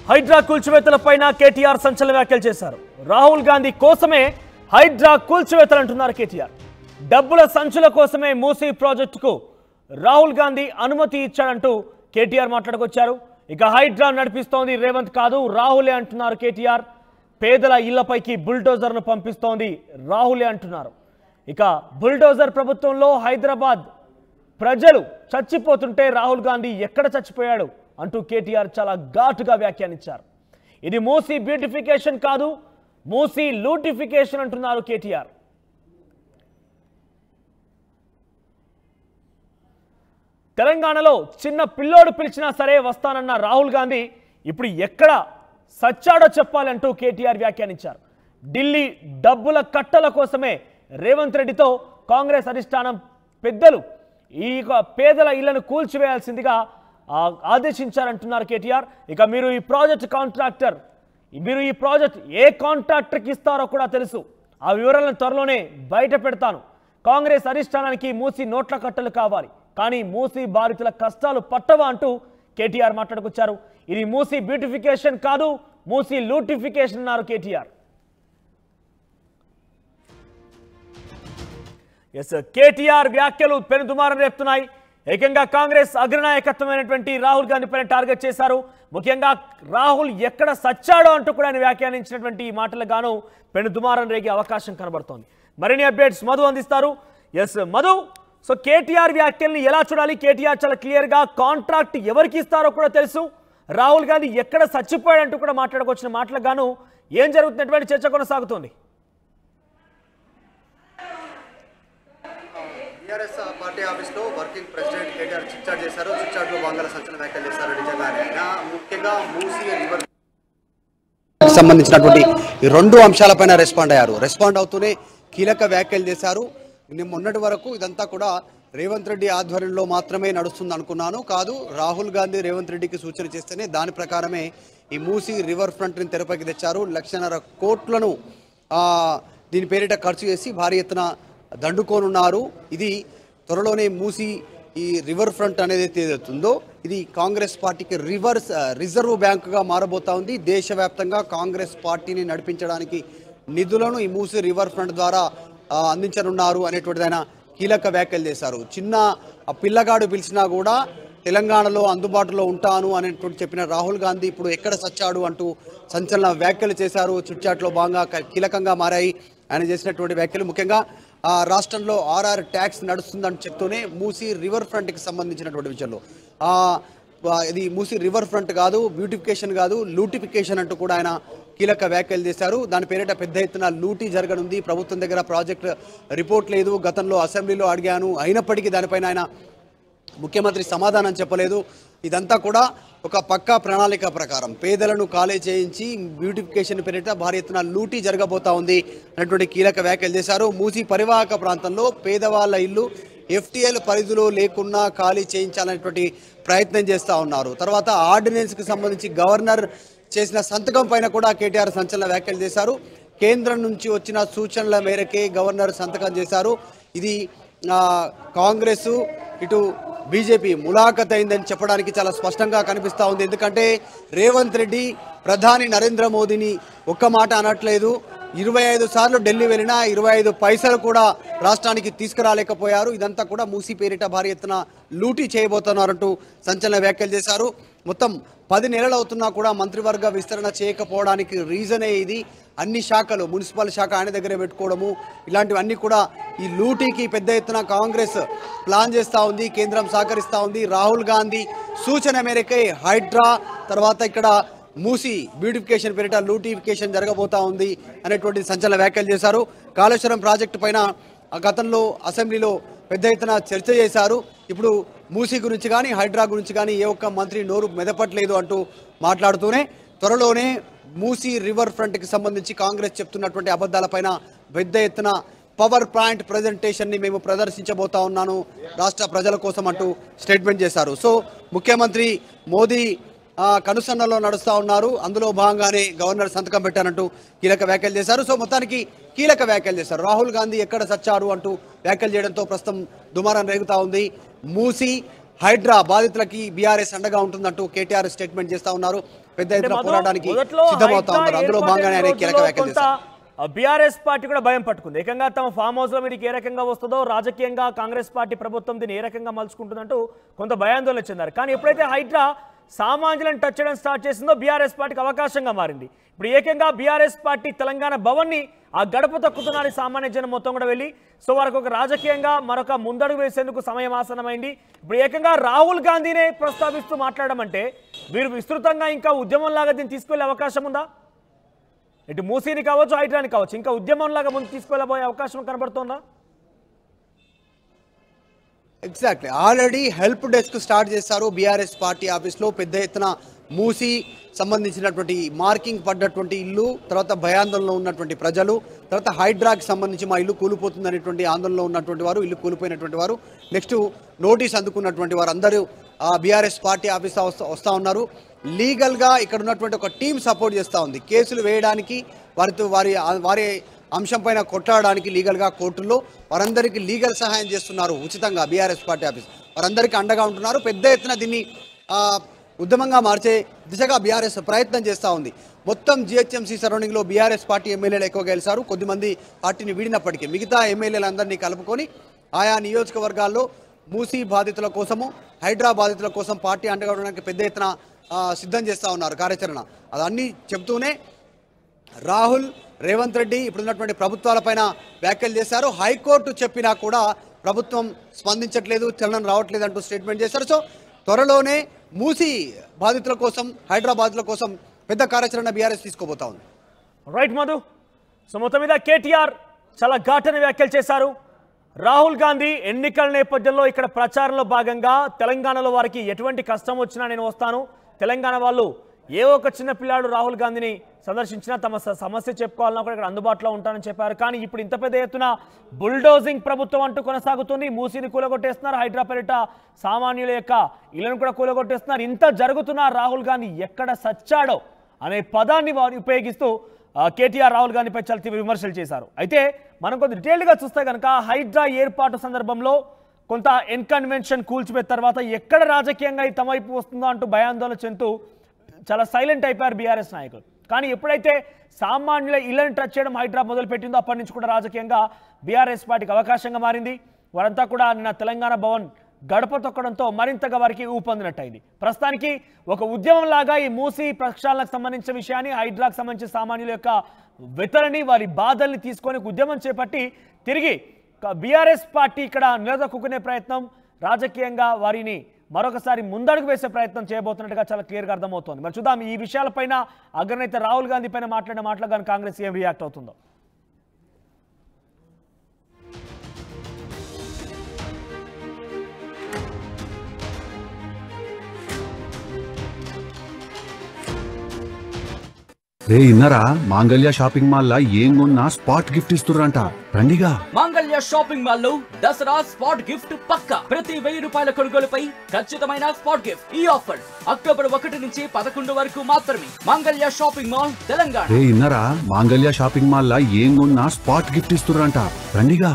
హైడ్రా కూల్చివేతలపైన కేటీఆర్ సంచలన వ్యాఖ్యలు చేశారు. రాహుల్ గాంధీ కోసమే హైడ్రా కూల్చివేతలు అంటున్నారు కేటీఆర్. డబ్బుల సంచుల కోసమే మూసీ ప్రాజెక్టుకు రాహుల్ గాంధీ అనుమతి ఇచ్చాడంటూ కేటీఆర్ మాట్లాడుకొచ్చారు. ఇక హైడ్రా నడిపిస్తోంది రేవంత్ కాదు రాహులే అంటున్నారు కేటీఆర్. పేదల ఇళ్లపైకి బుల్డోజర్ను పంపిస్తోంది రాహులే అంటున్నారు. ఇక బుల్డోజర్ ప్రభుత్వంలో హైదరాబాద్ ప్రజలు చచ్చిపోతుంటే రాహుల్ గాంధీ ఎక్కడ చచ్చిపోయాడు అంటూ కేటీఆర్ చాలా ఘాటుగా వ్యాఖ్యానించారు. ఇది మూసీ బ్యూటిఫికేషన్ కాదు మూసీ లూటిఫికేషన్ అంటున్నారు కేటీఆర్. తెలంగాణలో చిన్న పిల్లోడు పిలిచినా సరే వస్తానన్న రాహుల్ గాంధీ ఇప్పుడు ఎక్కడ సచ్చాడో చెప్పాలంటూ కేటీఆర్ వ్యాఖ్యానించారు. ఢిల్లీ డబ్బుల కట్టల కోసమే రేవంత్ రెడ్డితో కాంగ్రెస్ అధిష్టానం పెద్దలు ఈ పేదల ఇళ్లను కూల్చివేయాల్సిందిగా ఆదేశించారంటున్నారు కేటీఆర్. ఇక మీరు ఈ ప్రాజెక్ట్ ఏ కాంట్రాక్టర్కి ఇస్తారో కూడా తెలుసు. ఆ వివరాలను త్వరలోనే బయట పెడతాను. కాంగ్రెస్ అధిష్టానానికి మూసీ నోట్ల కట్టలు కావాలి, కానీ మూసీ బాధితుల కష్టాలు పట్టవా అంటూ కేటీఆర్ మాట్లాడుకొచ్చారు. ఇది మూసీ బ్యూటిఫికేషన్ కాదు మూసీ లూటిఫికేషన్ అన్నారు కేటీఆర్. కేటీఆర్ వ్యాఖ్యలు పెనుదుమారం రేపుతున్నాయి. ఏకంగా కాంగ్రెస్ అగ్రనాయకత్వమైనటువంటి రాహుల్ గాంధీ పైన టార్గెట్ చేశారు. ముఖ్యంగా రాహుల్ ఎక్కడ సచ్చాడో అంటూ కూడా ఆయన వ్యాఖ్యానించినటువంటి ఈ మాటలకు గాను పెనుదుమారం రేగే అవకాశం కనబడుతోంది. మరిన్ని అప్డేట్స్ మధు అందిస్తారు. మధు, సో కేటీఆర్ వ్యాఖ్యల్ని ఎలా చూడాలి? కేటీఆర్ చాలా క్లియర్గా కాంట్రాక్ట్ ఎవరికి ఇస్తారో కూడా తెలుసు. రాహుల్ గాంధీ ఎక్కడ చచ్చిపోయాడంటూ కూడా మాట్లాడుకొచ్చిన మాటలకు గాను ఏం జరుగుతున్నటువంటి చర్చ కొనసాగుతోంది? టీఆర్ఎస్ పార్టీ ఆఫీస్లో వర్కింగ్ ప్రెసిడెంట్ కేటీఆర్ చిట్చాట్ చేశారు. చిట్చాట్లో బంగాళ సంచలన వ్యాఖ్యలు చేశారు. నిజంగానే ముఖ్యంగా మూసీ రివర్ సంబంధించినటువంటి ఈ రెండు అంశాలపైన రెస్పాండ్ అవుతూనే కీలక వ్యాఖ్యలు చేశారు. మొన్నటి వరకు ఇదంతా కూడా రేవంత్ రెడ్డి ఆధ్వర్యంలో మాత్రమే నడుస్తుంది అనుకున్నాను, కాదు రాహుల్ గాంధీ రేవంత్ రెడ్డికి సూచన చేస్తేనే దాని ప్రకారమే ఈ మూసీ రివర్ ఫ్రంట్ని తెరపైకి తెచ్చారు. 1,50,000 కోట్లను దీని పేరిట ఖర్చు చేసి భారీ ఎత్తున దండుకోనున్నారు. ఇది త్వరలోనే మూసీ ఈ రివర్ ఫ్రంట్ అనేది ఏదైతుందో ఇది కాంగ్రెస్ పార్టీకి రిజర్వ్ బ్యాంకుగా మారబోతా ఉంది. దేశవ్యాప్తంగా కాంగ్రెస్ పార్టీని నడిపించడానికి నిధులను ఈ మూసీ రివర్ ఫ్రంట్ ద్వారా అందించనున్నారు అనేటువంటిదైన కీలక వ్యాఖ్యలు చేశారు. చిన్న పిల్లగాడు పిలిచినా కూడా తెలంగాణలో అందుబాటులో ఉంటాను అనేటువంటి చెప్పిన రాహుల్ గాంధీ ఇప్పుడు ఎక్కడ సచ్చాడు అంటూ సంచలన వ్యాఖ్యలు చేశారు. చిట్చాట్లో భాగంగా కీలకంగా మారాయి ఆయన చేసినటువంటి వ్యాఖ్యలు. ముఖ్యంగా రాష్ట్రంలో RR ట్యాక్స్ నడుస్తుందని చెప్తూనే మూసీ రివర్ ఫ్రంట్కి సంబంధించినటువంటి విషయంలో ఇది మూసీ రివర్ ఫ్రంట్ కాదు, బ్యూటిఫికేషన్ కాదు, లూటిఫికేషన్ అంటూ కూడా ఆయన కీలక వ్యాఖ్యలు చేశారు. దాని పేరిట పెద్ద ఎత్తున లూటీ జరగనుంది. ప్రభుత్వం దగ్గర ప్రాజెక్ట్ రిపోర్ట్ లేదు. గతంలో అసెంబ్లీలో అడిగాను, అయినప్పటికీ దానిపైన ఆయన ముఖ్యమంత్రి సమాధానం చెప్పలేదు. ఇదంతా కూడా ఒక పక్కా ప్రణాళిక ప్రకారం పేదలను ఖాళీ చేయించి బ్యూటిఫికేషన్ పేరిట భారీ ఎత్తున లూటీ జరగబోతా ఉంది అనేటువంటి కీలక వ్యాఖ్యలు చేశారు. మూసీ పరివాహక ప్రాంతంలో పేదవాళ్ళ ఇల్లు FTL పరిధిలో లేకున్నా ఖాళీ చేయించాలనేటువంటి ప్రయత్నం చేస్తూ ఉన్నారు. తర్వాత ఆర్డినెన్స్కి సంబంధించి గవర్నర్ చేసిన సంతకం పైన కూడా కేటీఆర్ సంచలన వ్యాఖ్యలు చేశారు. కేంద్రం నుంచి వచ్చిన సూచనల మేరకే గవర్నర్ సంతకం చేశారు. ఇది కాంగ్రెస్ ఇటు బీజేపీ ములాఖత్ అయిందని చెప్పడానికి చాలా స్పష్టంగా కనిపిస్తూ ఉంది. ఎందుకంటే రేవంత్ రెడ్డి ప్రధాని నరేంద్ర మోదీని ఒక్క మాట అనట్లేదు. 25 సార్లు ఢిల్లీ వెళ్ళినా 25 పైసలు కూడా రాష్ట్రానికి తీసుకురాలేకపోయారు. ఇదంతా కూడా మూసీ పేరిట భారీ ఎత్తున లూటీ చేయబోతున్నారంటూ సంచలన వ్యాఖ్యలు చేశారు. మొత్తం 10 నెలలు అవుతున్నా కూడా మంత్రివర్గ విస్తరణ చేయకపోవడానికి రీజనే ఇది. అన్ని శాఖలు మున్సిపల్ శాఖ ఆయన దగ్గరే పెట్టుకోవడము ఇలాంటివన్నీ కూడా ఈ లూటీకి పెద్ద ఎత్తున కాంగ్రెస్ ప్లాన్ చేస్తూ ఉంది. కేంద్రం సహకరిస్తూ ఉంది. రాహుల్ గాంధీ సూచన మేరకే హైడ్రా తర్వాత ఇక్కడ మూసీ బ్యూటిఫికేషన్ పేరిట లూటిఫికేషన్ జరగబోతా ఉంది అనేటువంటి సంచలన వ్యాఖ్యలు చేశారు. కాళేశ్వరం ప్రాజెక్టు పైన గతంలో అసెంబ్లీలో పెద్ద ఎత్తున చర్చ చేశారు. ఇప్పుడు మూసీ గురించి కానీ హైడ్రా గురించి కానీ ఏ ఒక్క మంత్రి నోరు మెదపట్లేదు అంటూ మాట్లాడుతూనే త్వరలోనే మూసీ రివర్ ఫ్రంట్కి సంబంధించి కాంగ్రెస్ చెప్తున్నటువంటి అబద్ధాలపైన పెద్ద ఎత్తున పవర్ పాయింట్ ప్రజెంటేషన్ని మేము ప్రదర్శించబోతా ఉన్నాను రాష్ట్ర ప్రజల కోసం అంటూ స్టేట్మెంట్ చేశారు. సో ముఖ్యమంత్రి మోదీ కనుసన్నలో నడుస్తూ ఉన్నారు. అందులో భాగంగానే గవర్నర్ సంతకం పెట్టారంటూ కీలక వ్యాఖ్యలు చేశారు. సో మొత్తానికి కీలక వ్యాఖ్యలు చేశారు. రాహుల్ గాంధీ ఎక్కడ సచ్చారు అంటూ వ్యాఖ్యలు చేయడంతో ప్రస్తుతం దుమారం రేగుతా ఉంది. మూసీ హైడ్రా బాధితులకి బీఆర్ఎస్ అండగా ఉంటుందంటూ కేటీఆర్ స్టేట్మెంట్ చేస్తా ఉన్నారు. పెద్ద ఎత్తున పోరాటానికి సిద్ధమవుతా ఉన్నారు. అందులో భాగంగానే ఆయన కీలక వ్యాఖ్యలు చేశారు. బీఆర్ఎస్ పార్టీ కూడా భయం పట్టుకుంది. ఏకంగా తమ ఫామ్ హౌస్ లో వీరికి ఏ రకంగా వస్తుందో, రాజకీయంగా కాంగ్రెస్ పార్టీ ప్రభుత్వం దీన్ని ఏ రకంగా మలుచుకుంటుందంటూ కొంత భయాందోళన చెందారు. కానీ ఎప్పుడైతే హైడ్రా సామాన్యులను టచ్ చేయడం స్టార్ట్ చేసిందో బీఆర్ఎస్ పార్టీకి అవకాశంగా మారింది. ఇప్పుడు ఏకంగా బీఆర్ఎస్ పార్టీ తెలంగాణ భవన్ని ఆ గడప తొక్కుతున్నారని సామాన్య జనం మొత్తం కూడా వెళ్ళి సో వారికి ఒక రాజకీయంగా మరొక ముందడుగు వేసేందుకు సమయం ఆసనమైంది. ఇప్పుడు ఏకంగా రాహుల్ గాంధీనే ప్రస్తావిస్తూ మాట్లాడడం అంటే వీరు విస్తృతంగా ఇంకా ఉద్యమంలాగా దీన్ని తీసుకెళ్లే అవకాశం ఉందా? ఇటు మూసీని కావచ్చు, హైడ్రాని కావచ్చు, ఇంకా ఉద్యమంలాగా ముందు తీసుకెళ్లబోయే అవకాశం కనబడుతోందా? Exactly already help desk start చేశారు బీఆర్ఎస్ పార్టీ ఆఫీస్లో. పెద్ద ఎత్తున మూసి సంబంధించినటువంటి మార్కింగ్ పడ్డటువంటి ఇల్లు, తర్వాత భయాందోళనలో ఉన్నటువంటి ప్రజలు, తర్వాత హైడ్రాకి సంబంధించి మా ఇల్లు కూలిపోతుంది అనేటువంటి ఆందోళనలో ఉన్నటువంటి వారు, ఇల్లు కూలిపోయినటువంటి వారు, నెక్స్ట్ నోటీస్ అందుకున్నటువంటి వారు అందరూ బీఆర్ఎస్ పార్టీ ఆఫీస్ వస్తూ ఉన్నారు. లీగల్గా ఇక్కడ ఉన్నటువంటి ఒక టీం సపోర్ట్ చేస్తూ ఉంది. కేసులు వేయడానికి వారి అంశం పైన కొట్లాడడానికి లీగల్గా కోర్టుల్లో వారందరికీ లీగల్ సహాయం చేస్తున్నారు ఉచితంగా బీఆర్ఎస్ పార్టీ ఆఫీస్. వారందరికీ అండగా ఉంటున్నారు. పెద్ద ఎత్తున దీన్ని ఉద్యమంగా మార్చే దిశగా బీఆర్ఎస్ ప్రయత్నం చేస్తూ ఉంది. మొత్తం జిహెచ్ఎంసీ సరౌండింగ్లో బీఆర్ఎస్ పార్టీ ఎమ్మెల్యేలు ఎక్కువగా గెలిచారు. కొద్దిమంది పార్టీని వీడినప్పటికీ మిగతా ఎమ్మెల్యేలందరినీ కలుపుకొని ఆయా నియోజకవర్గాల్లో మూసీ బాధితుల కోసము, హైడ్రా బాధితుల కోసం పార్టీ అండగా ఉండడానికి పెద్ద ఎత్తున సిద్ధం చేస్తూ ఉన్నారు కార్యాచరణ. అదన్నీ చెప్తూనే రాహుల్, రేవంత్ రెడ్డి ఇప్పుడున్నటువంటి ప్రభుత్వాలపైన వ్యాఖ్యలు చేశారు. హైకోర్టు చెప్పినా కూడా ప్రభుత్వం స్పందించట్లేదు, చలనం రావట్లేదు అంటూ స్టేట్మెంట్ చేశారు. సో త్వరలోనే మూసీ బాధితుల కోసం, హైడ్రా బాధితుల కోసం పెద్ద కార్యాచరణ బీఆర్ఎస్ తీసుకోబోతా ఉంది. రైట్ మధు. సో మొత్తం మీద కేటీఆర్ చాలా ఘాటైన వ్యాఖ్యలు చేశారు. రాహుల్ గాంధీ ఎన్నికల నేపథ్యంలో ఇక్కడ ప్రచారంలో భాగంగా తెలంగాణలో వారికి ఎటువంటి కష్టం వచ్చినా నేను వస్తాను, తెలంగాణ వాళ్ళు ఏ ఒక చిన్న పిల్లాడు రాహుల్ గాంధీని సందర్శించినా తమ సమస్య చెప్పుకోవాలన్నా కూడా ఇక్కడ అందుబాటులో ఉంటానని చెప్పారు. కానీ ఇప్పుడు ఇంత పెద్ద ఎత్తున బుల్డోజింగ్ ప్రభుత్వం అంటూ కొనసాగుతుంది. మూసీని కూలగొట్టేస్తున్నారు, హైడ్రా పేరిట సామాన్యుల యొక్క ఇళ్లను కూడా కూలగొట్టేస్తున్నారు. ఇంత జరుగుతున్నా రాహుల్ గాంధీ ఎక్కడ సచ్చాడో అనే పదాన్ని వారు ఉపయోగిస్తూ కేటీఆర్ రాహుల్ గాంధీపై చాలా తీవ్ర విమర్శలు చేశారు. అయితే మనం కొంత డీటెయిల్గా చూస్తే కనుక హైడ్రా ఏర్పాటు సందర్భంలో కొంత ఎన్కన్వెన్షన్ కూల్చిపెట్టిన తర్వాత ఎక్కడ రాజకీయంగా ఇది తమ వైపు వస్తుందో అంటూ భయాందోళన చెందుతూ చాలా సైలెంట్ అయిపోయారు బీఆర్ఎస్ నాయకులు. కానీ ఎప్పుడైతే సామాన్యుల ఇళ్లను టచ్ చేయడం హైడ్రా మొదలుపెట్టిందో అప్పటి నుంచి కూడా రాజకీయంగా బీఆర్ఎస్ పార్టీకి అవకాశంగా మారింది. వారంతా కూడా నిన్న తెలంగాణ భవన్ గడప తొక్కడంతో మరింతగా వారికి ఊపందినట్టయింది. ప్రస్తుతానికి ఒక ఉద్యమంలాగా ఈ మూసీ ప్రక్షాళనకు సంబంధించిన విషయాన్ని, హైడ్రాకు సంబంధించిన సామాన్యుల యొక్క వెతలని, వారి బాధల్ని తీసుకొని ఉద్యమం చేపట్టి తిరిగి బీఆర్ఎస్ పార్టీ ఇక్కడ నిలదొక్కునే ప్రయత్నం, రాజకీయంగా వారిని మరొకసారి ముందడుగు వేసే ప్రయత్నం చేయబోతున్నట్టుగా చాలా క్లియర్గా అర్థమవుతోంది. మరి చూద్దాం ఈ విషయాలపైన అగ్రనేత రాహుల్ గాంధీ పైన మాట్లాడిన మాటలు కానీ కాంగ్రెస్ ఏం రియాక్ట్ అవుతుందో. రే ఇన్నరా మాంగళ్య షాపింగ్ మాల్ లా ఏం కొన్నా స్పాట్ గిఫ్ట్ ఇస్తుర్రంట రండిగా. మాంగళ్య షాపింగ్ మాల్ లో దసరా స్పాట్ గిఫ్ట్ పక్కా. ప్రతి 1000 రూపాయల కొనుగోలుపై ఖచ్చితమైన స్పాట్ గిఫ్ట్. ఈ ఆఫర్ అక్టోబర్ 1 నుంచి 11 వరకు మాత్రమే. మాంగళ్య షాపింగ్ మాల్ తెలంగాణ. రే ఇన్నరా మాంగళ్య షాపింగ్ మాల్ లా ఏం కొన్నా స్పాట్ గిఫ్ట్ ఇస్తుర్రంట రండిగా.